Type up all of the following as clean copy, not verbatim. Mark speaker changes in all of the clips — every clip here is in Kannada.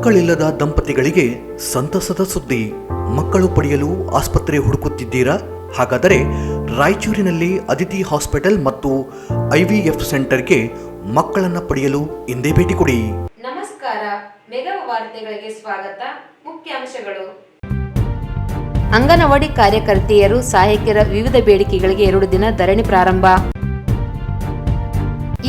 Speaker 1: ಮಕ್ಕಳಿಲ್ಲದ ದಂಪತಿಗಳಿಗೆ ಸಂತಸದ ಸುದ್ದಿ. ಮಕ್ಕಳು ಪಡೆಯಲು ಆಸ್ಪತ್ರೆ ಹುಡುಕುತ್ತಿದ್ದೀರಾ? ಹಾಗಾದರೆ ರಾಯಚೂರಿನಲ್ಲಿ ಅದಿತಿ ಹಾಸ್ಪಿಟಲ್ ಮತ್ತು IVF ಸೆಂಟರ್ಗೆ ಮಕ್ಕಳನ್ನು ಪಡೆಯಲು ಇಂದೇ ಭೇಟಿ ಕೊಡಿ.
Speaker 2: ನಮಸ್ಕಾರ, ಮೆಗಾ ವಾರ್ತೆಗಳಿಗೆ ಸ್ವಾಗತ. ಮುಖ್ಯಾಂಶಗಳು:
Speaker 3: ಅಂಗನವಾಡಿ ಕಾರ್ಯಕರ್ತೆಯರು ಸಹಾಯಕಿಯರ ವಿವಿಧ ಬೇಡಿಕೆಗಳಿಗೆ 2 ದಿನ ಧರಣಿ ಪ್ರಾರಂಭ.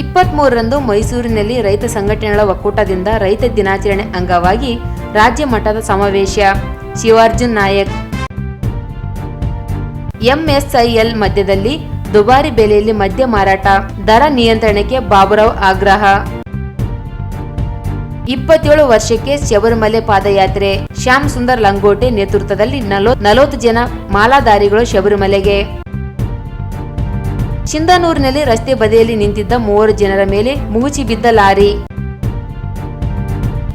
Speaker 3: 23ರಂದು ಮೈಸೂರಿನಲ್ಲಿ ರೈತ ಸಂಘಟನೆಗಳ ಒಕ್ಕೂಟದಿಂದ ರೈತ ದಿನಾಚರಣೆ ಅಂಗವಾಗಿ ರಾಜ್ಯ ಮಟ್ಟದ ಸಮಾವೇಶ. ಶಿವಾರ್ಜುನ್ ನಾಯಕ್. MSIL ಮಧ್ಯದಲ್ಲಿ ದುಬಾರಿ ಬೆಲೆಯಲ್ಲಿ ಮದ್ಯ ಮಾರಾಟ, ದರ ನಿಯಂತ್ರಣಕ್ಕೆ ಬಾಬುರಾವ್ ಆಗ್ರಹ. 27 ವರ್ಷಕ್ಕೆ ಶಬರಿಮಲೆ ಪಾದಯಾತ್ರೆ. ಶ್ಯಾಮ್ ಸುಂದರ್ ಲಂಗೋಟೆ ನೇತೃತ್ವದಲ್ಲಿ 40 ಜನ ಮಾಲಾಧಾರಿಗಳು ಶಬರಿಮಲೆಗೆ. ಸಿಂಧನೂರಿನಲ್ಲಿ ರಸ್ತೆ ಬದಿಯಲ್ಲಿ ನಿಂತಿದ್ದ 3 ಜನರ ಮೇಲೆ ಮುಗುಚಿ ಬಿದ್ದ ಲಾರಿ,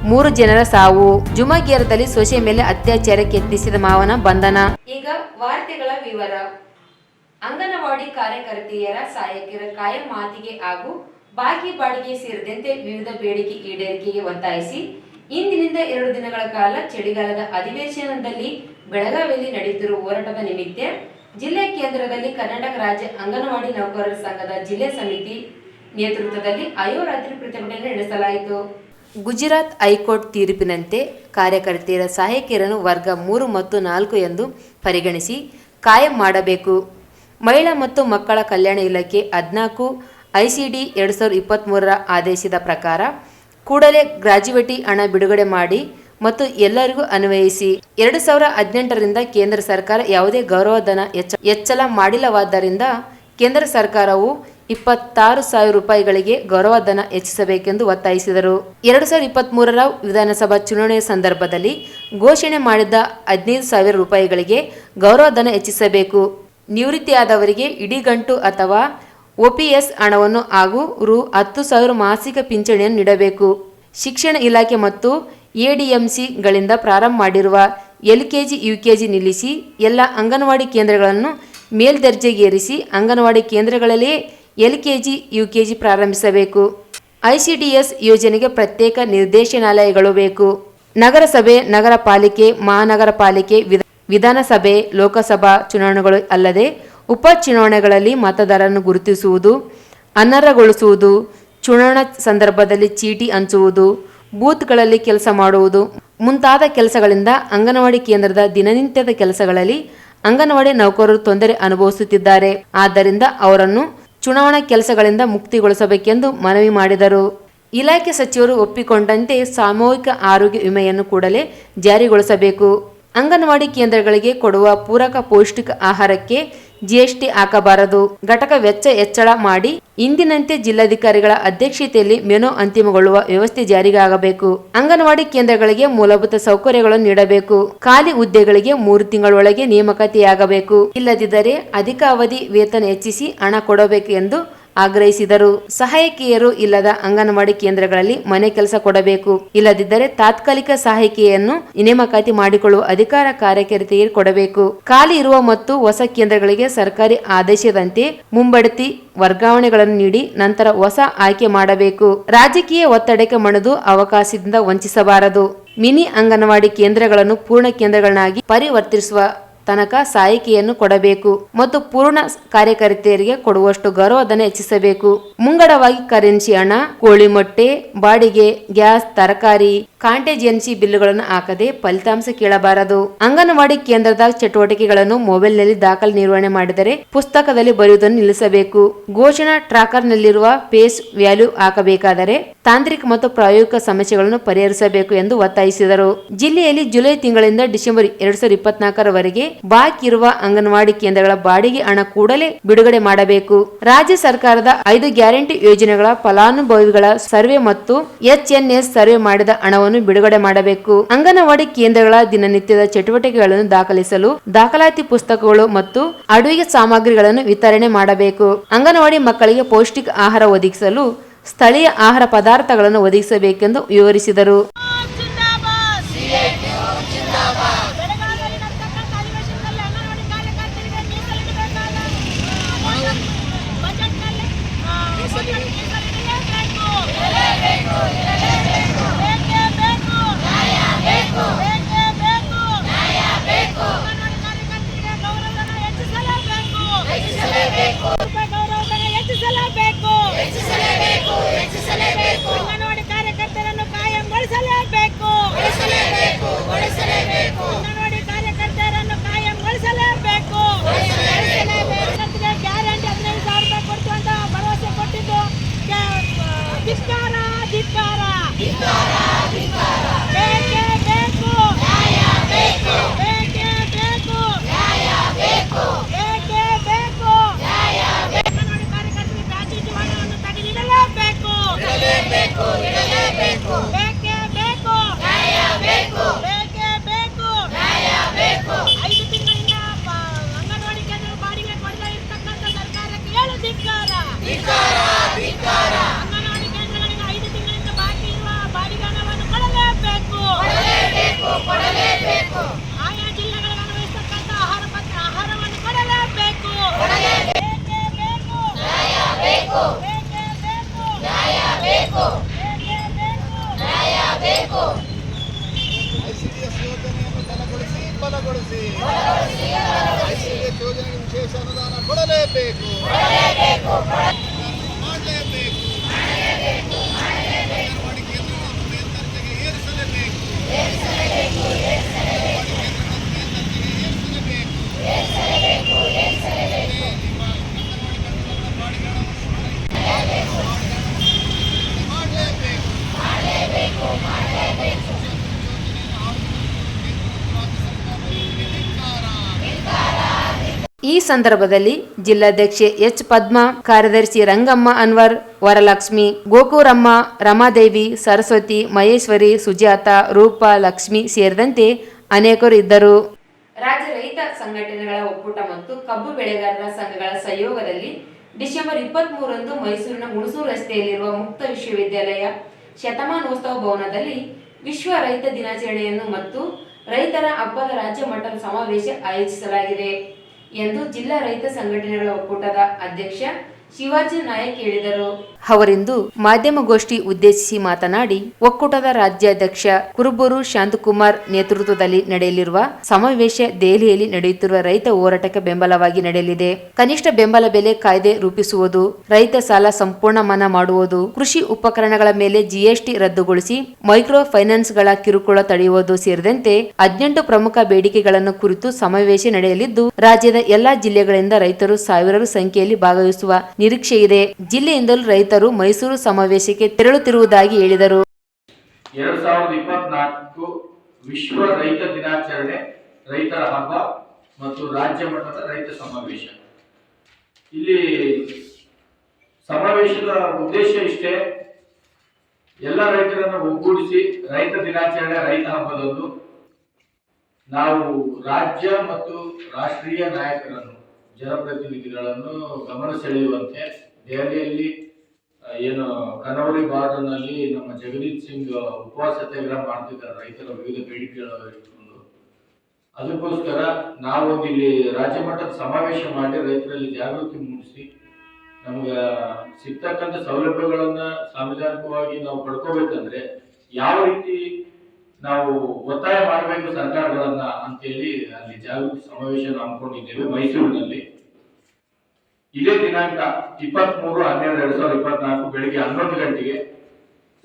Speaker 3: 3 ಜನರ ಸಾವು. ಜುಮಗೇರದಲ್ಲಿ ಸೊಸೆ ಮೇಲೆ ಅತ್ಯಾಚಾರಕ್ಕೆ ಯತ್ನಿಸಿದ ಮಾವನ ಬಂಧನ.
Speaker 2: ಈಗ ವಾರ್ತೆಗಳ ವಿವರ. ಅಂಗನವಾಡಿ ಕಾರ್ಯಕರ್ತೆಯರ ಸಹಾಯಕಿಯರ ಕಾಯಂ ಮಾತಿಗೆ ಹಾಗೂ ಬಾಕಿ ಬಾಡಿಗೆ ಸೇರಿದಂತೆ ವಿವಿಧ ಬೇಡಿಕೆ ಈಡೇರಿಕೆಗೆ ಒತ್ತಾಯಿಸಿ ಇಂದಿನಿಂದ 2 ದಿನಗಳ ಕಾಲ ಚಳಿಗಾಲದ ಅಧಿವೇಶನದಲ್ಲಿ ಬೆಳಗಾವಿಯಲ್ಲಿ ನಡೆಯುತ್ತಿರುವ ಹೋರಾಟದ ನಿಮಿತ್ತ ಜಿಲ್ಲೆ ಕೇಂದ್ರದಲ್ಲಿ ಕರ್ನಾಟಕ ರಾಜ್ಯ ಅಂಗನವಾಡಿ ನೌಕರರ ಸಂಘದ ಜಿಲ್ಲೆ ಸಮಿತಿ ನೇತೃತ್ವದಲ್ಲಿ ಅಹೋರಾತ್ರಿ ಪ್ರತಿಭಟನೆ ನಡೆಸಲಾಯಿತು.
Speaker 3: ಗುಜರಾತ್ ಹೈಕೋರ್ಟ್ ತೀರ್ಪಿನಂತೆ ಕಾರ್ಯಕರ್ತೆಯರ ಸಹಾಯಕಿಯರನ್ನು ವರ್ಗ 3 ಮತ್ತು 4 ಎಂದು ಪರಿಗಣಿಸಿ ಕಾಯಂ ಮಾಡಬೇಕು. ಮಹಿಳಾ ಮತ್ತು ಮಕ್ಕಳ ಕಲ್ಯಾಣ ಇಲಾಖೆ 14 ICD 2023ರ ಆದೇಶದ ಪ್ರಕಾರ ಕೂಡಲೇ ಗ್ರಾಜ್ಯುಯಿಟಿ ಹಣ ಬಿಡುಗಡೆ ಮಾಡಿ ಮತ್ತು ಎಲ್ಲರಿಗೂ ಅನ್ವಯಿಸಿ. 2018ರಿಂದ ಕೇಂದ್ರ ಸರ್ಕಾರ ಯಾವುದೇ ಗೌರವಧನ ಹೆಚ್ಚಳ ಮಾಡಿಲ್ಲವಾದ್ದರಿಂದ ಕೇಂದ್ರ ಸರ್ಕಾರವು 26,000 ರೂಪಾಯಿಗಳಿಗೆ ಗೌರವಧನ ಹೆಚ್ಚಿಸಬೇಕೆಂದು ಒತ್ತಾಯಿಸಿದರು. 2023ರ ವಿಧಾನಸಭಾ ಚುನಾವಣೆಯ ಸಂದರ್ಭದಲ್ಲಿ ಘೋಷಣೆ ಮಾಡಿದ್ದ 15,000 ರೂಪಾಯಿಗಳಿಗೆ ಗೌರವಧನ ಹೆಚ್ಚಿಸಬೇಕು. ನಿವೃತ್ತಿಯಾದವರಿಗೆ ಇಡೀಗಂಟು ಅಥವಾ OPS ಹಣವನ್ನು ಹಾಗೂ ರು 10,000 ಮಾಸಿಕ ಪಿಂಚಣಿಯನ್ನು ನೀಡಬೇಕು. ಶಿಕ್ಷಣ ಇಲಾಖೆ ಮತ್ತು ADMCಗಳಿಂದ ಪ್ರಾರಂಭ ಮಾಡಿರುವ LKG UKG ನಿಲ್ಲಿಸಿ ಎಲ್ಲ ಅಂಗನವಾಡಿ ಕೇಂದ್ರಗಳನ್ನು ಮೇಲ್ದರ್ಜೆಗೇರಿಸಿ ಅಂಗನವಾಡಿ ಕೇಂದ್ರಗಳಲ್ಲಿಯೇ LKG UKG ಪ್ರಾರಂಭಿಸಬೇಕು. ICDS ಯೋಜನೆಗೆ ಪ್ರತ್ಯೇಕ ನಿರ್ದೇಶನಾಲಯಗಳು ಬೇಕು. ನಗರಸಭೆ, ನಗರ ಪಾಲಿಕೆ, ಮಹಾನಗರ ಪಾಲಿಕೆ, ವಿಧಾನಸಭೆ, ಲೋಕಸಭಾ ಚುನಾವಣೆಗಳು ಅಲ್ಲದೆ ಉಪಚುನಾವಣೆಗಳಲ್ಲಿ ಮತದಾರರನ್ನು ಗುರುತಿಸುವುದು, ಅನರ್ಹಗೊಳಿಸುವುದು, ಚುನಾವಣಾ ಸಂದರ್ಭದಲ್ಲಿ ಚೀಟಿ ಹಂಚುವುದು, ಬೂತ್ಗಳಲ್ಲಿ ಕೆಲಸ ಮಾಡುವುದು ಮುಂತಾದ ಕೆಲಸಗಳಿಂದ ಅಂಗನವಾಡಿ ಕೇಂದ್ರದ ದಿನನಿತ್ಯದ ಕೆಲಸಗಳಲ್ಲಿ ಅಂಗನವಾಡಿ ನೌಕರರು ತೊಂದರೆ ಅನುಭವಿಸುತ್ತಿದ್ದಾರೆ. ಆದ್ದರಿಂದ ಅವರನ್ನು ಚುನಾವಣಾ ಕೆಲಸಗಳಿಂದ ಮುಕ್ತಿಗೊಳಿಸಬೇಕೆಂದು ಮನವಿ ಮಾಡಿದರು. ಇಲಾಖೆ ಸಚಿವರು ಒಪ್ಪಿಕೊಂಡಂತೆ ಸಾಮೂಹಿಕ ಆರೋಗ್ಯ ವಿಮೆಯನ್ನು ಕೂಡಲೇ ಜಾರಿಗೊಳಿಸಬೇಕು. ಅಂಗನವಾಡಿ ಕೇಂದ್ರಗಳಿಗೆ ಕೊಡುವ ಪೂರಕ ಪೌಷ್ಟಿಕ ಆಹಾರಕ್ಕೆ GST ಹಾಕಬಾರದು. ಘಟಕ ವೆಚ್ಚ ಹೆಚ್ಚಳ ಮಾಡಿ ಇಂದಿನಂತೆ ಜಿಲ್ಲಾಧಿಕಾರಿಗಳ ಅಧ್ಯಕ್ಷತೆಯಲ್ಲಿ ಮೆನು ಅಂತಿಮಗೊಳ್ಳುವ ವ್ಯವಸ್ಥೆ ಜಾರಿಗಾಗಬೇಕು. ಅಂಗನವಾಡಿ ಕೇಂದ್ರಗಳಿಗೆ ಮೂಲಭೂತ ಸೌಕರ್ಯಗಳನ್ನು ನೀಡಬೇಕು. ಖಾಲಿ ಹುದ್ದೆಗಳಿಗೆ 3 ತಿಂಗಳೊಳಗೆ ನೇಮಕಾತಿಯಾಗಬೇಕು. ಇಲ್ಲದಿದ್ದರೆ ಅಧಿಕ ಅವಧಿ ವೇತನ ಹೆಚ್ಚಿಸಿ ಹಣ ಕೊಡಬೇಕು ಎಂದು ಆಗ್ರಹಿಸಿದರು. ಸಹಾಯಕಿಯರು ಇಲ್ಲದ ಅಂಗನವಾಡಿ ಕೇಂದ್ರಗಳಲ್ಲಿ ಮನೆ ಕೆಲಸ ಕೊಡಬೇಕು. ಇಲ್ಲದಿದ್ದರೆ ತಾತ್ಕಾಲಿಕ ಸಹಾಯಕಿಯನ್ನು ನೇಮಕಾತಿ ಮಾಡಿಕೊಳ್ಳುವ ಅಧಿಕಾರ ಕಾರ್ಯಕರ್ತೆಯರು ಕೊಡಬೇಕು. ಖಾಲಿ ಇರುವ ಮತ್ತು ಹೊಸ ಕೇಂದ್ರಗಳಿಗೆ ಸರ್ಕಾರಿ ಆದೇಶದಂತೆ ಮುಂಬಡ್ತಿ ವರ್ಗಾವಣೆಗಳನ್ನು ನೀಡಿ ನಂತರ ಹೊಸ ಆಯ್ಕೆ ಮಾಡಬೇಕು. ರಾಜಕೀಯ ಒತ್ತಡಕ್ಕೆ ಮಣಿದು ಅವಕಾಶದಿಂದ ವಂಚಿಸಬಾರದು. ಮಿನಿ ಅಂಗನವಾಡಿ ಕೇಂದ್ರಗಳನ್ನು ಪೂರ್ಣ ಕೇಂದ್ರಗಳನ್ನಾಗಿ ಪರಿವರ್ತಿಸುವ ತನಕ ಸಹಾಯಕಿಯನ್ನು ಕೊಡಬೇಕು ಮತ್ತು ಪೂರ್ಣ ಕಾರ್ಯಕರ್ತೆಯರಿಗೆ ಕೊಡುವಷ್ಟು ಗೌರವಧನ ಹೆಚ್ಚಿಸಬೇಕು. ಮುಂಗಡವಾಗಿ ಕರೆನ್ಸಿ ಹಣ, ಕೋಳಿ ಮೊಟ್ಟೆ, ಬಾಡಿಗೆ, ಗ್ಯಾಸ್, ತರಕಾರಿ, ಕಾಂಟೇಜೆನ್ಸಿ ಬಿಲ್ಲುಗಳನ್ನು ಹಾಕದೆ ಫಲಿತಾಂಶ ಕೇಳಬಾರದು. ಅಂಗನವಾಡಿ ಕೇಂದ್ರದ ಚಟುವಟಿಕೆಗಳನ್ನು ಮೊಬೈಲ್ನಲ್ಲಿ ದಾಖಲೆ ನಿರ್ವಹಣೆ ಮಾಡಿದರೆ ಪುಸ್ತಕದಲ್ಲಿ ಬರೆಯುವುದನ್ನು ನಿಲ್ಲಿಸಬೇಕು. ಘೋಷಣಾ ಟ್ರಾಕರ್ನಲ್ಲಿರುವ ಫೇಸ್ ವ್ಯಾಲ್ಯೂ ಹಾಕಬೇಕಾದರೆ ತಾಂತ್ರಿಕ ಮತ್ತು ಪ್ರಾಯೋಗಿಕ ಸಮಸ್ಯೆಗಳನ್ನು ಪರಿಹರಿಸಬೇಕು ಎಂದು ಒತ್ತಾಯಿಸಿದರು. ಜಿಲ್ಲೆಯಲ್ಲಿ ಜುಲೈ ತಿಂಗಳಿಂದ ಡಿಸೆಂಬರ್ 2024ರವರೆಗೆ ಬಾಕಿ ಇರುವ ಅಂಗನವಾಡಿ ಕೇಂದ್ರಗಳ ಬಾಡಿಗೆ ಹಣ ಕೂಡಲೇ ಬಿಡುಗಡೆ ಮಾಡಬೇಕು. ರಾಜ್ಯ ಸರ್ಕಾರದ 5 ಗ್ಯಾರಂಟಿ ಯೋಜನೆಗಳ ಫಲಾನುಭವಿಗಳ ಸರ್ವೆ ಮತ್ತು HNS ಸರ್ವೆ ಮಾಡಿದ ಹಣವನ್ನು ಬಿಡುಗಡೆ ಮಾಡಬೇಕು. ಅಂಗನವಾಡಿ ಕೇಂದ್ರಗಳ ದಿನನಿತ್ಯದ ಚಟುವಟಿಕೆಗಳನ್ನು ದಾಖಲಿಸಲು ದಾಖಲಾತಿ ಪುಸ್ತಕಗಳು ಮತ್ತು ಅಡುಗೆ ಸಾಮಗ್ರಿಗಳನ್ನು ವಿತರಣೆ ಮಾಡಬೇಕು. ಅಂಗನವಾಡಿ ಮಕ್ಕಳಿಗೆ ಪೌಷ್ಟಿಕ ಆಹಾರ ಒದಗಿಸಲು ಸ್ಥಳೀಯ ಆಹಾರ ಪದಾರ್ಥಗಳನ್ನು ಒದಗಿಸಬೇಕೆಂದು ವಿವರಿಸಿದರು.
Speaker 4: ಮೀಸಲಿಡಲೇಬೇಕು. ಐಸಿಡಿಎಸ್ ಯೋಜನೆಯನ್ನು ಬಲಗೊಳಿಸಿ ಐಸಿಡಿಎಸ್ ಯೋಜನೆಗೆ ವಿಶೇಷ ಅನುದಾನ ಕೊಡಲೇಬೇಕು. ಮಾಡಲೇಬೇಕು. ಅಂಗನವಾಡಿ ಕೇಂದ್ರಗಳನ್ನು ಮೇಲ್ದರ್ಜೆಗೆ ಏರಿಸಲೇಬೇಕು.
Speaker 3: ಈ ಸಂದರ್ಭದಲ್ಲಿ ಜಿಲ್ಲಾಧ್ಯಕ್ಷೆ ಎಚ್ ಪದ್ಮಾ, ಕಾರ್ಯದರ್ಶಿ ರಂಗಮ್ಮ ಅನ್ವರ್, ವರಲಕ್ಷ್ಮಿ, ಗೋಕೂರಮ್ಮ, ರಮಾದೇವಿ, ಸರಸ್ವತಿ, ಮಹೇಶ್ವರಿ, ಸುಜಾತ, ರೂಪಾ, ಲಕ್ಷ್ಮಿ ಸೇರಿದಂತೆ ಅನೇಕರು ಇದ್ದರು. ರಾಜ್ಯ ರೈತ ಸಂಘಟನೆಗಳ ಒಕ್ಕೂಟ ಮತ್ತು ಕಬ್ಬು ಬೆಳೆಗಾರರ ಸಂಘಗಳ ಸಹಯೋಗದಲ್ಲಿ ಡಿಸೆಂಬರ್ 23ರಂದು ಮೈಸೂರಿನ ಹುಣಸೂರು ರಸ್ತೆಯಲ್ಲಿರುವ ಮುಕ್ತ ವಿಶ್ವವಿದ್ಯಾಲಯ ಶತಮಾನೋತ್ಸವ ಭವನದಲ್ಲಿ ವಿಶ್ವ ರೈತ ದಿನಾಚರಣೆಯನ್ನು ಮತ್ತು ರೈತರ ಹಬ್ಬದ ರಾಜ್ಯ ಮಟ್ಟದ ಸಮಾವೇಶ ಆಯೋಜಿಸಲಾಗಿದೆ ಎಂದು ಜಿಲ್ಲಾ ರೈತ ಸಂಘಟನೆಗಳ ಒಕ್ಕೂಟದ ಅಧ್ಯಕ್ಷ ಶಿವಾಜಿ ನಾಯಕ್ ಹೇಳಿದರು. ಅವರಿಂದು ಮಾಧ್ಯಮಗೋಷ್ಠಿ ಉದ್ದೇಶಿಸಿ ಮಾತನಾಡಿ, ಒಕ್ಕೂಟದ ರಾಜ್ಯಾಧ್ಯಕ್ಷ ಕುರುಬೂರು ಶಾಂತಕುಮಾರ್ ನೇತೃತ್ವದಲ್ಲಿ ನಡೆಯಲಿರುವ ಸಮಾವೇಶ ದೆಹಲಿಯಲ್ಲಿ ನಡೆಯುತ್ತಿರುವ ರೈತ ಹೋರಾಟಕ್ಕೆ ಬೆಂಬಲವಾಗಿ ನಡೆಯಲಿದೆ. ಕನಿಷ್ಠ ಬೆಂಬಲ ಬೆಲೆ ಕಾಯ್ದೆ ರೂಪಿಸುವುದು, ರೈತ ಸಾಲ ಸಂಪೂರ್ಣ ಮನ್ನಾ ಮಾಡುವುದು, ಕೃಷಿ ಉಪಕರಣಗಳ ಮೇಲೆ ಜಿಎಸ್ಟಿ ರದ್ದುಗೊಳಿಸಿ ಮೈಕ್ರೋ ಫೈನಾನ್ಸ್ಗಳ ಕಿರುಕುಳ ತಡೆಯುವುದು ಸೇರಿದಂತೆ 18 ಪ್ರಮುಖ ಬೇಡಿಕೆಗಳನ್ನು ಕುರಿತು ಸಮಾವೇಶ ನಡೆಯಲಿದ್ದು, ರಾಜ್ಯದ ಎಲ್ಲಾ ಜಿಲ್ಲೆಗಳಿಂದ ರೈತರು ಸಾವಿರಾರು ಸಂಖ್ಯೆಯಲ್ಲಿ ಭಾಗವಹಿಸುವ ನಿರೀಕ್ಷೆ ಇದೆ. ಜಿಲ್ಲೆಯಿಂದಲೂ ರೈತರು ಮೈಸೂರು ಸಮಾವೇಶಕ್ಕೆ ತೆರಳುತ್ತಿರುವುದಾಗಿ ಹೇಳಿದರು.
Speaker 5: 2024 ವಿಶ್ವ ರೈತ ದಿನಾಚರಣೆ, ರೈತರ ಹಬ್ಬ ಮತ್ತು ರಾಜ್ಯ ಮಟ್ಟದ ರೈತ ಸಮಾವೇಶ. ಇಲ್ಲಿ ಸಮಾವೇಶದ ಉದ್ದೇಶ ಇಷ್ಟೇ, ಎಲ್ಲ ರೈತರನ್ನು ಒಗ್ಗೂಡಿಸಿ ರೈತ ದಿನಾಚರಣೆ, ರೈತ ಹಬ್ಬದಂದು ನಾವು ರಾಜ್ಯ ಮತ್ತು ರಾಷ್ಟ್ರೀಯ ನಾಯಕರನ್ನು, ಜನಪ್ರತಿನಿಧಿಗಳನ್ನು ಗಮನ ಸೆಳೆಯುವಂತೆ ದೆಹಲಿಯಲ್ಲಿ ಏನು ಕನವರಿ ಬಾರ್ಡರ್ ನಲ್ಲಿ ನಮ್ಮ ಜಗದೀಶ್ ಸಿಂಗ್ ಉಪವಾಸ ಸತ್ಯಾಗ್ರಹ ಮಾಡ್ತಿದ್ದಾರೆ ರೈತರ ವಿವಿಧ ಬೇಡಿಕೆಗಳ ಇಟ್ಕೊಂಡು. ಅದಕ್ಕೋಸ್ಕರ ನಾವೊಂದು ಇಲ್ಲಿ ರಾಜ್ಯ ಮಟ್ಟದ ಸಮಾವೇಶ ಮಾಡಿ ರೈತರಲ್ಲಿ ಜಾಗೃತಿ ಮೂಡಿಸಿ ನಮ್ಗೆ ಸಿಗ್ತಕ್ಕಂಥ ಸೌಲಭ್ಯಗಳನ್ನ ಸಾಂವಿಧಾನಿಕವಾಗಿ ನಾವು ಪಡ್ಕೋಬೇಕಂದ್ರೆ ಯಾವ ರೀತಿ ನಾವು ಒತ್ತಾಯ ಮಾಡಬೇಕು ಸರ್ಕಾರಗಳನ್ನ ಅಂತೇಳಿ ಅಲ್ಲಿ ಜಾಗೃತಿ ಸಮಾವೇಶ ಹಮ್ಮಿಕೊಂಡಿದ್ದೇವೆ ಮೈಸೂರಿನಲ್ಲಿ. ಇದೇ ದಿನಾಂಕ 23/12/2024 ಬೆಳಿಗ್ಗೆ 11 ಗಂಟೆಗೆ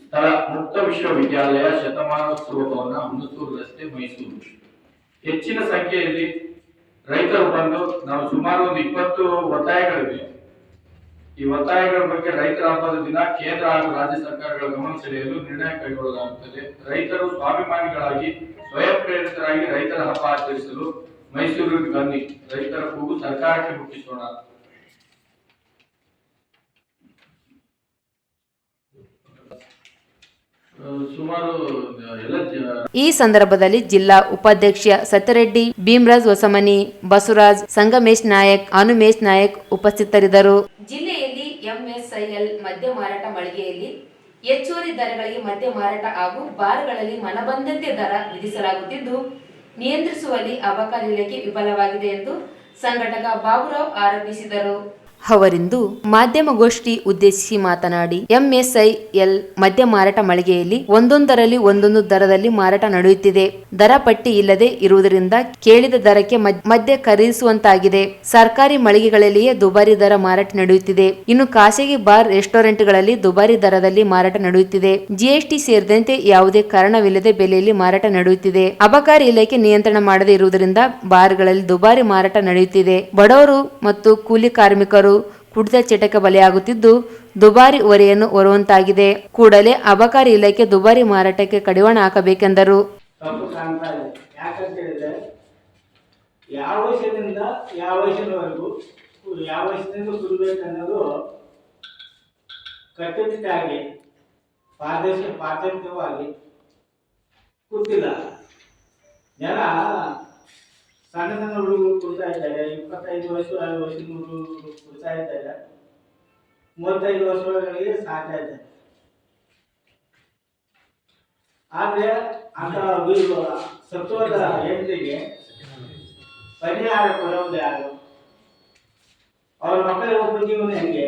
Speaker 5: ಸ್ಥಳ ಮುಕ್ತ ವಿಶ್ವವಿದ್ಯಾಲಯ ಶತಮಾನೋತ್ಸವ ಭವನ, ಹುಣಸೂರು ರಸ್ತೆ, ಮೈಸೂರು. ಹೆಚ್ಚಿನ ಸಂಖ್ಯೆಯಲ್ಲಿ ರೈತರು ಬಂದು ನಾವು ಸುಮಾರು ಒಂದು 20 ಒತ್ತಾಯಗಳಿವೆ. ಈ ಒತ್ತಾಯಗಳ ಬಗ್ಗೆ ರೈತರ ಹಬ್ಬದ ದಿನ ಕೇಂದ್ರ ಹಾಗೂ ರಾಜ್ಯ ಸರ್ಕಾರಗಳ ಗಮನ ಸೆಳೆಯಲು ನಿರ್ಣಯ ಕೈಗೊಳ್ಳಲಾಗುತ್ತದೆ. ರೈತರು ಸ್ವಾಭಿಮಾನಿಗಳಾಗಿ ಸ್ವಯಂ ಪ್ರೇರಿತರಾಗಿ ರೈತರ ಹಬ್ಬ ಆಚರಿಸಲು ಮೈಸೂರಿಗೆ ಬನ್ನಿ. ರೈತರ ಕೂಗು ಸರ್ಕಾರಕ್ಕೆ ಮುಟ್ಟಿಸೋಣ.
Speaker 3: ಈ ಸಂದರ್ಭದಲ್ಲಿ ಜಿಲ್ಲಾ ಉಪಾಧ್ಯಕ್ಷ ಸತ್ಯರೆಡ್ಡಿ, ಭೀಮರಾಜ್ ಹೊಸಮನಿ, ಬಸವರಾಜ್, ಸಂಗಮೇಶ್ ನಾಯಕ್, ಅನುಮೇಶ್ ನಾಯಕ್ ಉಪಸ್ಥಿತರಿದ್ದರು. ಜಿಲ್ಲೆಯಲ್ಲಿ ಎಂಎಸ್ಐಎಲ್ ಮದ್ಯ ಮಾರಾಟ ಮಳಿಗೆಯಲ್ಲಿ ಹೆಚ್ಚುವರಿ ದರಗಳಿಗೆ ಮದ್ಯ ಮಾರಾಟ ಹಾಗೂ ಬಾರ್ಗಳಲ್ಲಿ ಮನಬಂದಂತೆ ದರ ವಿಧಿಸಲಾಗುತ್ತಿದ್ದು, ನಿಯಂತ್ರಿಸುವಲ್ಲಿ ಅಬಕಾರಿ ಇಲಾಖೆ ವಿಫಲವಾಗಿದೆ ಎಂದು ಸಂಘಟಕ ಬಾಬುರಾವ್ ಆರೋಪಿಸಿದರು. ಅವರಿಂದು ಮಾಧ್ಯಮಗೋಷ್ಠಿ ಉದ್ದೇಶಿಸಿ ಮಾತನಾಡಿ, ಎಂಎಸ್ಐಎಲ್ ಮದ್ಯ ಮಾರಾಟ ಮಳಿಗೆಯಲ್ಲಿ ಒಂದೊಂದರಲ್ಲಿ ಒಂದೊಂದು ದರದಲ್ಲಿ ಮಾರಾಟ ನಡೆಯುತ್ತಿದೆ. ದರ ಪಟ್ಟಿ ಇಲ್ಲದೆ ಇರುವುದರಿಂದ ಕೇಳಿದ ದರಕ್ಕೆ ಮದ್ಯ ಖರೀದಿಸುವಂತಾಗಿದೆ. ಸರ್ಕಾರಿ ಮಳಿಗೆಗಳಲ್ಲಿಯೇ ದುಬಾರಿ ದರ ಮಾರಾಟ ನಡೆಯುತ್ತಿದೆ. ಇನ್ನು ಖಾಸಗಿ ಬಾರ್, ರೆಸ್ಟೋರೆಂಟ್ಗಳಲ್ಲಿ ದುಬಾರಿ ದರದಲ್ಲಿ ಮಾರಾಟ ನಡೆಯುತ್ತಿದೆ. ಜಿಎಸ್ಟಿ ಸೇರಿದಂತೆ ಯಾವುದೇ ಕಾರಣವಿಲ್ಲದೆ ಬೆಲೆಯಲ್ಲಿ ಮಾರಾಟ ನಡೆಯುತ್ತಿದೆ. ಅಬಕಾರಿ ಇಲಾಖೆ ನಿಯಂತ್ರಣ ಮಾಡದೇ ಇರುವುದರಿಂದ ಬಾರ್ಗಳಲ್ಲಿ ದುಬಾರಿ ಮಾರಾಟ ನಡೆಯುತ್ತಿದೆ. ಬಡವರು ಮತ್ತು ಕೂಲಿ ಕಾರ್ಮಿಕರು ಕುಡಿತ ಚಟಕ್ಕೆ ಬಲಿಯಾಗುತ್ತಿದ್ದು ದುಬಾರಿ ಹೊರೆಯನ್ನು ಹೊರುವಂತಾಗಿದೆ. ಕೂಡಲೇ ಅಬಕಾರಿ ಇಲಾಖೆ ದುಬಾರಿ ಮಾರಾಟಕ್ಕೆ ಕಡಿವಾಣ ಹಾಕಬೇಕೆಂದರು.
Speaker 6: ತಪ್ಪು ಕಾಣ್ತಾ ಇದೆ. ಯಾಕಂತ ಹೇಳಿದ್ರೆ ಯಾವ ವಯಸ್ಸಿನಿಂದ ಯಾವ ವಯಸ್ಸಿನವರೆಗೂ ಯಾವ ವಯಸ್ಸಿನಿಂದ ಕುಡಿಬೇಕನ್ನೋದು ಕಟ್ಟುನಿಟ್ಟಾಗಿ ಪಾರದರ್ಶಕವಾಗಿ ಗೊತ್ತಿಲ್ಲ. ಜನ ಸಣ್ಣ ಸಣ್ಣ ಹುಡುಗರು ಕುಡ್ತಾ ಇದ್ದಾರೆ. 25 ವರ್ಷ ವಯಸ್ಸಿನ ಹುಡುಗರು ಕುಡ್ತಾ ಇದ್ದಾರೆ. 35 ವರ್ಷಗಳಿಗೆ ಸಾಕ್ತಾ ಇದ್ದಾರೆ. ಆದ್ರೆ ಅಂತ ಸತ್ವದ ಹೆಂಡತಿಗೆ ಪರಿಹಾರ ಕೊಡೋದು ಯಾರು? ಅವ್ರ ಮಕ್ಕಳಿಗೆ ಒಬ್ಬ ಜೀವನ ಹೆಂಗೆ?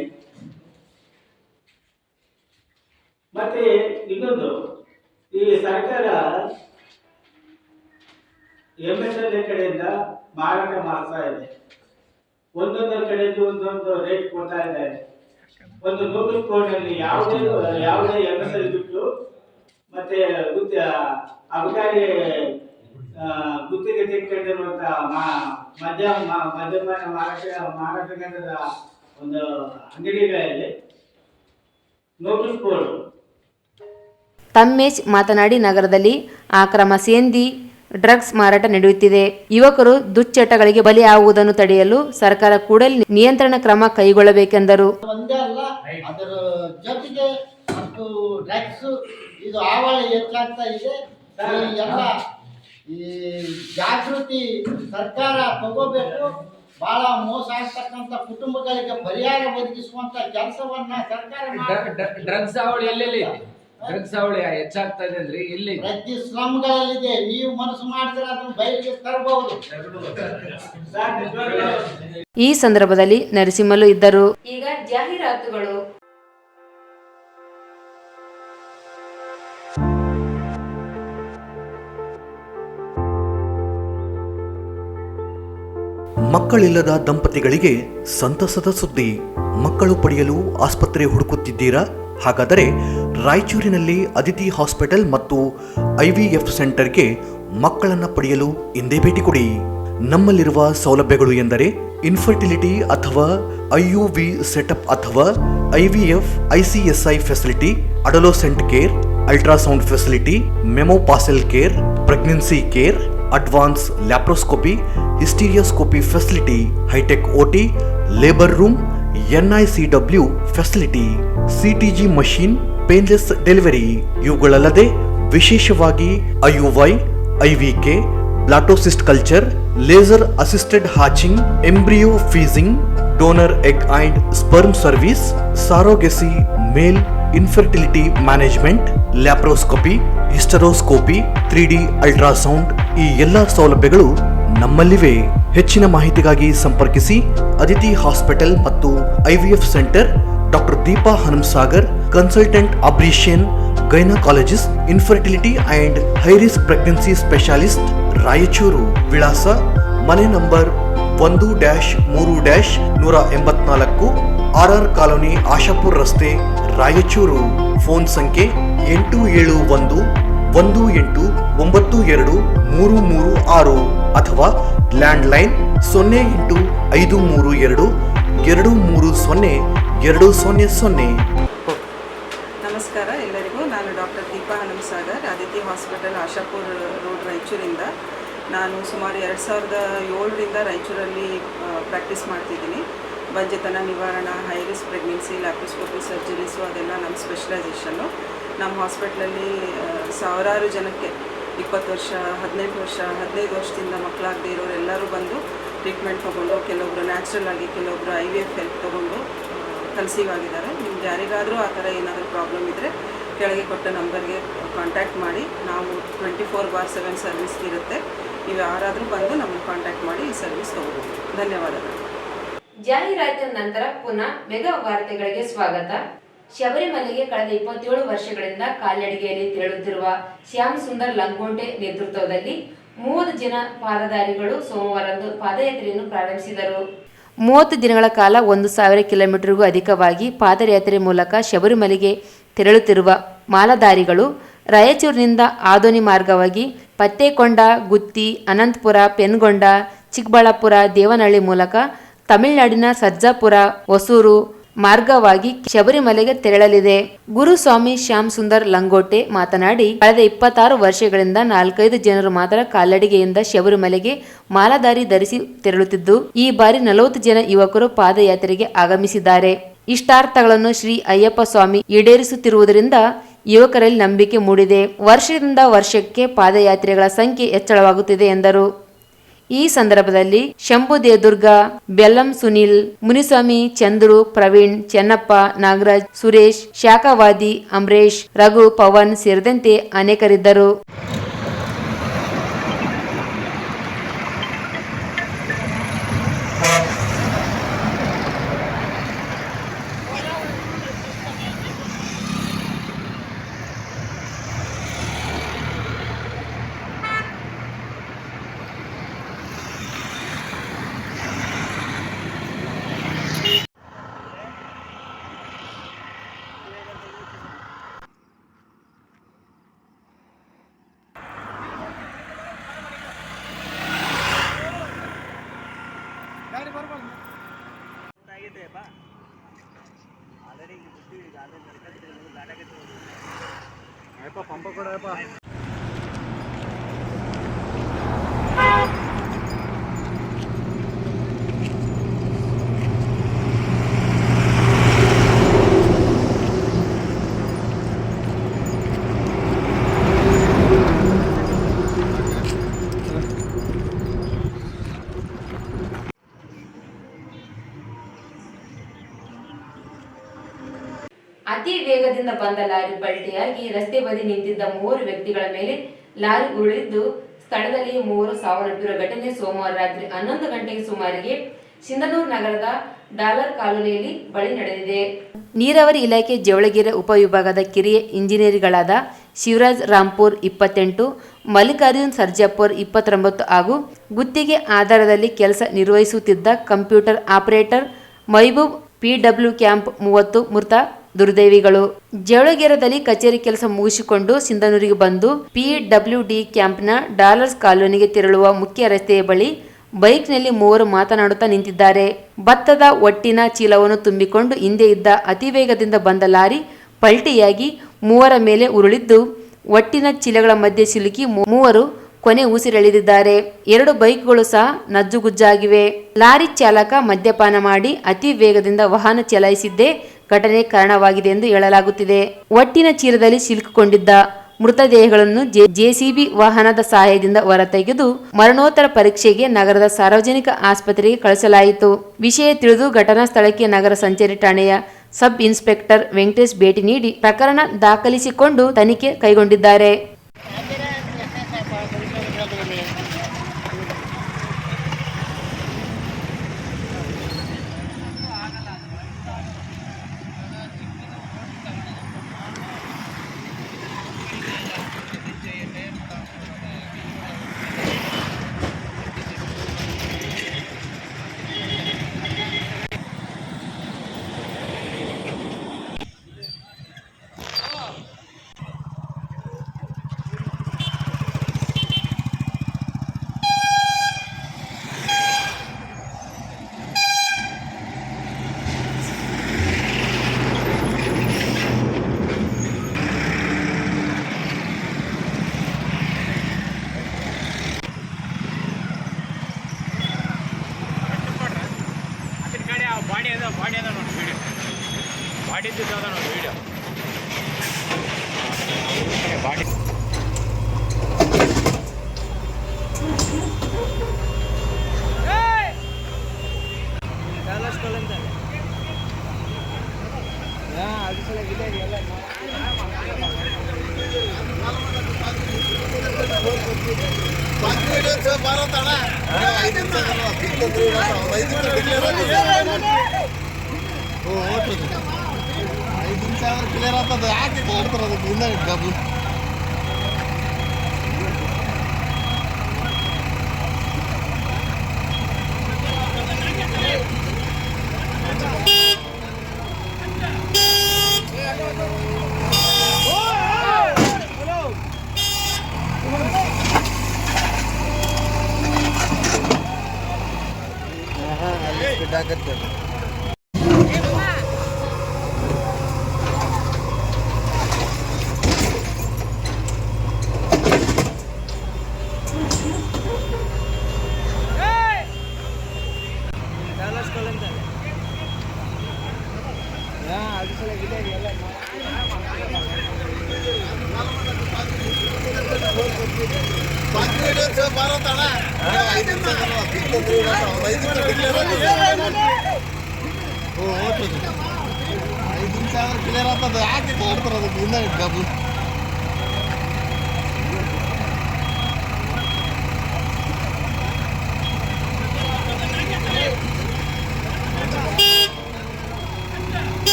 Speaker 6: ಮತ್ತೆ ಇನ್ನೊಂದು, ಈ ಸರ್ಕಾರ MSLA ಕಡೆಯಿಂದ ಮಾರಾಟ ಮಾಡ್ತಾ ಇದೆ. ಒಂದೊಂದು ಕಡೆಯಿಂದ ಒಂದೊಂದು ರೇಟ್ ಕೊಡ್ತಾ ಇದ್ದಾರೆ. ಒಂದು ನೋಟಿಸ್ ಬೋರ್ಡ್ನಲ್ಲಿ ಯಾವುದೇ MSLA ಬಿಟ್ಟು ಮತ್ತೆ ಅಬಕಾರಿ ಗುತ್ತಿಗೆ ತೆಗೆದುಕೊಂಡಿರುವಂತಹ ಮದ್ಯಪಾನ ಮಾರಾಟ ಕೇಂದ್ರದ ಒಂದು ಅಂಗಡಿಗಳಲ್ಲಿ ನೋಟಿಸ್ ಬೋರ್ಡ್.
Speaker 3: ತಮ್ಮೇಶ್ ಮಾತನಾಡಿ, ನಗರದಲ್ಲಿ ಅಕ್ರಮ ಸೇಂದಿ ಡ್ರಗ್ಸ್ ಮಾರಾಟ ನಡೆಯುತ್ತಿದೆ. ಯುವಕರು ದುಶ್ಚಟಗಳಿಗೆ ಬಲಿಯಾಗುವುದನ್ನು ತಡೆಯಲು ಸರ್ಕಾರ ಕೂಡಲೇ ನಿಯಂತ್ರಣ ಕ್ರಮ ಕೈಗೊಳ್ಳಬೇಕೆಂದರು.
Speaker 7: ಒಂದೇ ಅಲ್ಲ, ಅದರ ಜೊತೆಗೆ ಮತ್ತು ಡ್ರಗ್ಸ್ ಇದು ಹಾವಳಿ ಹೆಚ್ಚಾಗ್ತಾ ಇದೆ. ಈ ಎಲ್ಲ ಈ ಜಾಗೃತಿ ಸರ್ಕಾರ ತಗೋಬೇಕು. ಬಹಳ ಮೋಸ ಆಗ್ತಕ್ಕಂಥ ಕುಟುಂಬಗಳಿಗೆ ಪರಿಹಾರ ಒದಗಿಸುವಂತ ಕೆಲಸವನ್ನ ಸರ್ಕಾರ
Speaker 8: ಡ್ರಗ್ಸ್ ಹಾವಳಿ ಎಲ್ಲೆಲ್ಲಿ ಡ್ರಗ್ಸ್ ಹಾವಳಿ ಹೆಚ್ಚಾಗ್ತಾ ಇದೆ ಅಂದ್ರೆ ಎಲ್ಲಿ?
Speaker 7: ಪ್ರತಿ ಸ್ಲಮ್ಗಳಲ್ಲಿದೆ. ನೀವು ಮನಸ್ಸು ಮಾಡಿದ್ರೆ ಅದನ್ನು ಬಯಲಿಗೆ ತರಬಹುದು.
Speaker 3: ಈ ಸಂದರ್ಭದಲ್ಲಿ ನರಸಿಂಹಲು ಇದ್ದರು.
Speaker 2: ಈಗ ಜಾಹೀರಾತುಗಳು.
Speaker 1: ಮಕ್ಕಳಿಲ್ಲದ ದಂಪತಿಗಳಿಗೆ ಸಂತಸದ ಸುದ್ದಿ. ಮಕ್ಕಳು ಪಡೆಯಲು ಆಸ್ಪತ್ರೆ ಹುಡುಕುತ್ತಿದ್ದೀರಾ? ಹಾಗಾದರೆ ರಾಯಚೂರಿನಲ್ಲಿ ಅದಿತಿ ಹಾಸ್ಪಿಟಲ್ ಮತ್ತು IVF ಸೆಂಟರ್ಗೆ ಮಕ್ಕಳನ್ನು ಪಡೆಯಲು ಹಿಂದೆ ಭೇಟಿ ಕೊಡಿ. ನಮ್ಮಲ್ಲಿರುವ ಸೌಲಭ್ಯಗಳು ಎಂದರೆ ಇನ್ಫರ್ಟಿಲಿಟಿ ಅಥವಾ IUV ಸೆಟಪ್ ಅಥವಾ IVF ICSI facility, adolescent care, ultrasound facility, menopausal care, pregnancy care, advance laparoscopy, hysteroscopy facility, hi tech OT, labour room, NICW facility, CTG machine, painless delivery. ಇವುಗಳಲ್ಲದೆ ವಿಶೇಷವಾಗಿ IUI, IVK, blastocyst culture, laser assisted hatching, embryo freezing, donor egg and sperm service, surrogacy, male infertility management, laparoscopy, hysteroscopy, 3D ultrasound. ಈ ಎಲ್ಲ ಸೌಲಭ್ಯಗಳು ನಮ್ಮಲ್ಲಿವೆ. ಹೆಚ್ಚಿನ ಮಾಹಿತಿಗಾಗಿ ಸಂಪರ್ಕಿಸಿ ಅದಿತಿ ಹಾಸ್ಪಿಟಲ್ ಮತ್ತು IVF centre, doctor Deepa Hanumasagar, consultant obstetrician, gynaecologist, infertility and high risk pregnancy specialist, Raichur. ವಿಳಾಸ ಮನೆ ನಂಬರ್ 1-3-184, RR ಕಾಲೋನಿ, ಆಶಾಪುರ್ ರಸ್ತೆ, ರಾಯಚೂರು. ಫೋನ್ ಸಂಖ್ಯೆ 8718923336 ಅಥವಾ ಲ್ಯಾಂಡ್ಲೈನ್ 085322300200.
Speaker 9: ನಮಸ್ಕಾರ ಎಲ್ಲರಿಗೂ. ನಾನು doctor Deepa Hanumasagar, Aditi hospital, Ashapur road, ರಾಯಚೂರಿಂದ. ನಾನು ಸುಮಾರು 2007ರಿಂದ ರಾಯಚೂರಲ್ಲಿ ಪ್ರಾಕ್ಟೀಸ್ ಮಾಡ್ತಿದ್ದೀನಿ. ಬಂಜೆತನ ನಿವಾರಣಾ, high risk pregnancy, laparoscopy surgeries ಅದೆಲ್ಲ ನಮ್ಮ ಸ್ಪೆಷಲೈಸೇಷನ್ನು. ನಮ್ಮ ಹಾಸ್ಪಿಟ್ಲಲ್ಲಿ ಸಾವಿರಾರು ಜನಕ್ಕೆ 20 ವರ್ಷ, 18 ವರ್ಷ, 15 ವರ್ಷದಿಂದ ಮಕ್ಕಳಾಗದೇ ಇರೋರೆಲ್ಲರೂ ಬಂದು ಟ್ರೀಟ್ಮೆಂಟ್ ತೊಗೊಂಡು, ಕೆಲವೊಬ್ಬರು ನ್ಯಾಚುರಲ್ ಆಗಿ, ಕೆಲವೊಬ್ಬರು IVF ಹೆಲ್ಪ್ ತೊಗೊಂಡು ಕನ್ಸೀವ್ ಆಗಿದ್ದಾರೆ. ನಿಮ್ಗೆ ಯಾರಿಗಾದರೂ ಆ ಥರ ಏನಾದರೂ ಪ್ರಾಬ್ಲಮ್ ಇದ್ದರೆ ಕೆಳಗೆ ಕೊಟ್ಟ ನಂಬರ್ಗೆ ಕಾಂಟ್ಯಾಕ್ಟ್ ಮಾಡಿ. ನಾವು 24/7 ಸರ್ವಿಸ್ ಇರುತ್ತೆ. ನೀವು ಯಾರಾದರೂ ಬಂದು ನಮ್ಮನ್ನು ಕಾಂಟ್ಯಾಕ್ಟ್ ಮಾಡಿ ಈ ಸರ್ವಿಸ್ ತೊಗೋಬೋದು. ಧನ್ಯವಾದಗಳು.
Speaker 2: ಜಾಹೀರಾತಿನ ನಂತರ ಪುನಃ ಮೆಗಾ ವಾರ್ತೆಗಳಿಗೆ ಸ್ವಾಗತ. ಶಬರಿಮಲೆಗೆ ಕಳೆದ 27 ವರ್ಷಗಳಿಂದ ಕಾಲ್ನಡಿಗೆಯಲ್ಲಿ ತೆರಳುತ್ತಿರುವ ಶ್ಯಾಮ್ ಸುಂದರ್ ಲಂಗೋಟೆ ನೇತೃತ್ವದಲ್ಲಿ 30 ಜನ ಪಾದಧಾರಿಗಳು ಸೋಮವಾರದಂದು ಪಾದಯಾತ್ರೆಯನ್ನು ಪ್ರಾರಂಭಿಸಿದರು.
Speaker 3: 30 ದಿನಗಳ ಕಾಲ 1000 ಕಿಲೋಮೀಟರ್ಗೂ ಅಧಿಕವಾಗಿ ಪಾದಯಾತ್ರೆ ಮೂಲಕ ಶಬರಿಮಲೆಗೆ ತೆರಳುತ್ತಿರುವ ಮಾಲಾಧಾರಿಗಳು ರಾಯಚೂರಿನಿಂದ ಆದೋನಿ ಮಾರ್ಗವಾಗಿ ಪತ್ತೇಕೊಂಡ, ಗುತ್ತಿ, ಅನಂತಪುರ, ಪೆನ್ಗೊಂಡ, ಚಿಕ್ಕಬಳ್ಳಾಪುರ, ದೇವನಹಳ್ಳಿ ಮೂಲಕ ತಮಿಳುನಾಡಿನ ಸರ್ಜಾಪುರ, ಹೊಸೂರು ಮಾರ್ಗವಾಗಿ ಶಬರಿಮಲೆಗೆ ತೆರಳಲಿದೆ. ಗುರುಸ್ವಾಮಿ ಶ್ಯಾಮ್ ಸುಂದರ್ ಲಂಗೋಟೆ ಮಾತನಾಡಿ, ಕಳೆದ 26 ವರ್ಷಗಳಿಂದ 4-5 ಜನರು ಮಾತ್ರ ಕಾಲ್ನಡಿಗೆಯಿಂದ ಶಬರಿಮಲೆಗೆ ಮಾಲಾಧಾರಿ ಧರಿಸಿ ತೆರಳುತ್ತಿದ್ದು, ಈ ಬಾರಿ 40 ಜನ ಯುವಕರು ಪಾದಯಾತ್ರೆಗೆ ಆಗಮಿಸಿದ್ದಾರೆ. ಇಷ್ಟಾರ್ಥಗಳನ್ನು ಶ್ರೀ ಅಯ್ಯಪ್ಪ ಸ್ವಾಮಿ ಈಡೇರಿಸುತ್ತಿರುವುದರಿಂದ ಯುವಕರಲ್ಲಿ ನಂಬಿಕೆ ಮೂಡಿದೆ. ವರ್ಷದಿಂದ ವರ್ಷಕ್ಕೆ ಪಾದಯಾತ್ರೆಗಳ ಸಂಖ್ಯೆ ಹೆಚ್ಚಳವಾಗುತ್ತಿದೆ ಎಂದರು. ಈ ಸಂದರ್ಭದಲ್ಲಿ ಶಂಭು ದೇವದುರ್ಗ, ಬೆಲ್ಲಂ ಸುನೀಲ್, ಮುನಿಸ್ವಾಮಿ, ಚಂದ್ರು, ಪ್ರವೀಣ್, ಚೆನ್ನಪ್ಪ, ನಾಗರಾಜ್, ಸುರೇಶ್, ಶಾಖವಾದಿ, ಅಮರೇಶ್, ರಘು, ಪವನ್ ಸೇರಿದಂತೆ ಅನೇಕರಿದ್ದರು.
Speaker 2: ಅತಿ ವೇಗದಿಂದ ಬಂದ ಲಾರಿ ಪಲ್ಟಿಯಾಗಿ ರಸ್ತೆ ಬದಿ ನಿಂತಿದ್ದ 3 ವ್ಯಕ್ತಿಗಳ ಮೇಲೆ ಲಾರಿ ಉರುಳಿದ್ದು ಸ್ಥಳದಲ್ಲಿ 3 ಸಾವನ್ನಪ್ಪಿರುವ ಘಟನೆ ಸೋಮವಾರ ರಾತ್ರಿ 11 ಗಂಟೆಗೆ ಸುಮಾರಿಗೆ ಸಿಂಧನೂರು ನಗರದ ಡಾಲರ್ ಕಾಲೋನಿಯಲ್ಲಿ ಬಳಿ ನಡೆದಿದೆ.
Speaker 3: ನೀರಾವರಿ ಇಲಾಖೆ ಜವಳಗಿರಿ ಉಪವಿಭಾಗದ ಕಿರಿಯ ಇಂಜಿನಿಯರ್ಗಳಾದ ಶಿವರಾಜ್ ರಾಂಪುರ್ 28, ಮಲ್ಲಿಕಾರ್ಜುನ್ ಸರ್ಜಾಪುರ್ 29 ಹಾಗೂ ಗುತ್ತಿಗೆ ಆಧಾರದಲ್ಲಿ ಕೆಲಸ ನಿರ್ವಹಿಸುತ್ತಿದ್ದ computer operator Mehboob PW camp 30 ಮೃತ ದುರ್ದೈವಿಗಳು. ಜವಳಗಿರದಲ್ಲಿ ಕಚೇರಿ ಕೆಲಸ ಮುಗಿಸಿಕೊಂಡು ಸಿಂಧನೂರಿಗೆ ಬಂದು PWD ಕ್ಯಾಂಪ್ನ ಡಾಲರ್ಸ್ ಕಾಲೋನಿಗೆ ತೆರಳುವ ಮುಖ್ಯ ರಸ್ತೆಯ ಬಳಿ ಬೈಕ್ನಲ್ಲಿ 3 ಮಾತನಾಡುತ್ತಾ ನಿಂತಿದ್ದಾರೆ. ಭತ್ತದ ಒಟ್ಟಿನ ಚೀಲವನ್ನು ತುಂಬಿಕೊಂಡು ಹಿಂದೆ ಇದ್ದ ಅತಿ ವೇಗದಿಂದ ಬಂದ ಲಾರಿ ಪಲ್ಟಿಯಾಗಿ 3 ಮೇಲೆ ಉರುಳಿದ್ದು ಒಟ್ಟಿನ ಚೀಲಗಳ ಮಧ್ಯೆ ಸಿಲುಕಿ 3 ಕೊನೆ ಉಸಿರೆಳೆದಿದ್ದಾರೆ. 2 ಬೈಕ್ಗಳು ಸಹ ನಜ್ಜುಗುಜ್ಜಾಗಿವೆ. ಲಾರಿ ಚಾಲಕ ಮದ್ಯಪಾನ ಮಾಡಿ ಅತಿ ವೇಗದಿಂದ ವಾಹನ ಚಲಾಯಿಸಿದ್ದೇ ಘಟನೆ ಕಾರಣವಾಗಿದೆ ಎಂದು ಹೇಳಲಾಗುತ್ತಿದೆ. ಒಟ್ಟಿನ ಚೀಲದಲ್ಲಿ ಸಿಲುಕಿಕೊಂಡಿದ್ದ ಮೃತದೇಹಗಳನ್ನು JCB ವಾಹನದ ಸಹಾಯದಿಂದ ಹೊರತೆಗೆದು ಮರಣೋತ್ತರ ಪರೀಕ್ಷೆಗೆ ನಗರದ ಸಾರ್ವಜನಿಕ ಆಸ್ಪತ್ರೆಗೆ ಕಳಿಸಲಾಯಿತು. ವಿಷಯ ತಿಳಿದು ಘಟನಾ ಸ್ಥಳಕ್ಕೆ ನಗರ ಸಂಚಾರಿ ಠಾಣೆಯ ಸಬ್ ಇನ್ಸ್ಪೆಕ್ಟರ್ ವೆಂಕಟೇಶ್ ಭೇಟಿ ನೀಡಿ ಪ್ರಕರಣ ದಾಖಲಿಸಿಕೊಂಡು ತನಿಖೆ ಕೈಗೊಂಡಿದ್ದಾರೆ.
Speaker 4: ಕ್ಲಿಯರ್ ಆಗ್ತದೆ. ಯಾಕೆ ಮಾಡ್ತಾರೆ ಅದಕ್ಕೆ ಹಿಂದೆ ಗಬ್ ಆಗತ್ತೆ. ಕ್ಲಿಯರ್ ಆಗ್ತದೆ. ಯಾಕೆ ಮಾಡ್ತಾರೆ ಅದಕ್ಕೆ ಹಿಂದೆ ಗಬ್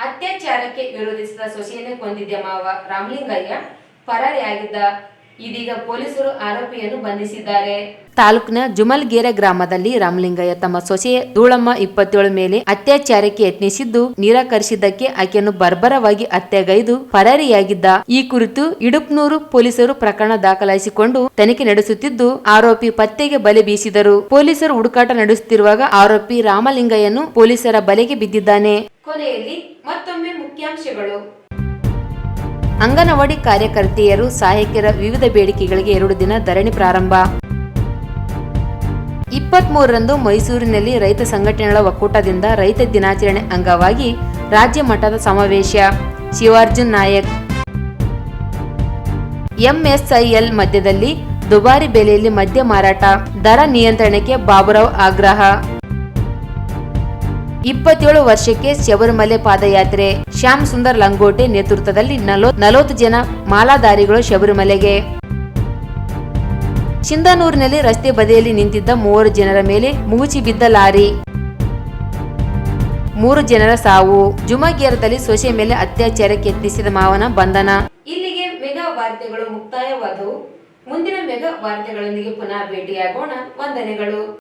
Speaker 2: ಅತ್ಯಾಚಾರಕ್ಕೆ ವಿರೋಧಿಸಿದ ಸೊಸೆಯನ್ನೇ ಕೊಂದಿದ್ದ ಮಾವ ರಾಮಲಿಂಗಯ್ಯ ಪರಾರಿಯಾಗಿದ್ದ. ಇದೀಗ ಪೊಲೀಸರು ಆರೋಪಿಯನ್ನು ಬಂಧಿಸಿದ್ದಾರೆ.
Speaker 3: ತಾಲೂಕಿನ ಜುಮಲ್ಗೇರೆ ಗ್ರಾಮದಲ್ಲಿ ರಾಮಲಿಂಗಯ್ಯ ತಮ್ಮ ಸೊಸೆ ಧೂಳಮ್ಮ 27 ಮೇಲೆ ಅತ್ಯಾಚಾರಕ್ಕೆ ಯತ್ನಿಸಿದ್ದು ನಿರಾಕರಿಸಿದ್ದಕ್ಕೆ ಆಕೆಯನ್ನು ಬರ್ಬರವಾಗಿ ಹತ್ಯೆಗೈದು ಪರಾರಿಯಾಗಿದ್ದ. ಈ ಕುರಿತು ಇಡುಪ್ನೂರು ಪೊಲೀಸರು ಪ್ರಕರಣ ದಾಖಲಿಸಿಕೊಂಡು ತನಿಖೆ ನಡೆಸುತ್ತಿದ್ದು ಆರೋಪಿ ಪತ್ತೆಗೆ ಬಲೆ ಬೀಸಿದರು. ಪೊಲೀಸರು ಹುಡುಕಾಟ ನಡೆಸುತ್ತಿರುವಾಗ ಆರೋಪಿ ರಾಮಲಿಂಗಯ್ಯನು ಪೊಲೀಸರ ಬಲೆಗೆ ಬಿದ್ದಿದ್ದಾನೆ.
Speaker 2: ಕೊನೆಯಲ್ಲಿ ಮತ್ತೊಮ್ಮೆ ಮುಖ್ಯಾಂಶಗಳು.
Speaker 3: ಅಂಗನವಾಡಿ ಕಾರ್ಯಕರ್ತೆಯರು ಸಹಾಯಕಿಯರ ವಿವಿಧ ಬೇಡಿಕೆಗಳಿಗೆ 2 ದಿನ ಧರಣಿ ಪ್ರಾರಂಭ. 23ರಂದು ಮೈಸೂರಿನಲ್ಲಿ ರೈತ ಸಂಘಟನೆಗಳ ಒಕ್ಕೂಟದಿಂದ ರೈತ ದಿನಾಚರಣೆ ಅಂಗವಾಗಿ ರಾಜ್ಯ ಮಟ್ಟದ ಸಮಾವೇಶ. ಶಿವಾರ್ಜುನ್ ನಾಯಕ್. ಎಂಎಸ್ಐಎಲ್ ಮಧ್ಯದಲ್ಲಿ ದುಬಾರಿ ಬೆಲೆಯಲ್ಲಿ ಮದ್ಯ ಮಾರಾಟ, ದರ ನಿಯಂತ್ರಣಕ್ಕೆ ಬಾಬುರಾವ್ ಆಗ್ರಹ. 27 ವರ್ಷಕ್ಕೆ ಶಬರಿಮಲೆ ಪಾದಯಾತ್ರೆ. ಶ್ಯಾಮ್ ಸುಂದರ್ ಲಂಗೋಟೆ ನೇತೃತ್ವದಲ್ಲಿ 40 ಜನ ಮಾಲಾಧಾರಿಗಳು ಶಬರಿಮಲೆಗೆ. ಸಿಂಧನೂರಿನಲ್ಲಿ ರಸ್ತೆ ಬದಿಯಲ್ಲಿ ನಿಂತಿದ್ದ 3 ಜನರ ಮೇಲೆ ಮುಗುಚಿ ಬಿದ್ದ ಲಾರಿ, 3 ಜನರ ಸಾವು. ಜುಮಗೇರದಲ್ಲಿ ಸೊಸೆ ಮೇಲೆ ಅತ್ಯಾಚಾರಕ್ಕೆ ಯತ್ನಿಸಿದ ಮಾವನ ಬಂಧನ.
Speaker 2: ಇಲ್ಲಿಗೆ ಮೆಗಾ ವಾರ್ತೆಗಳು ಮುಕ್ತಾಯವಾದವು. ಮುಂದಿನ ಮೆಗಾ ವಾರ್ತೆಗಳೊಂದಿಗೆ ಪುನಃ ಭೇಟಿಯಾಗೋಣ. ವಂದನೆಗಳು.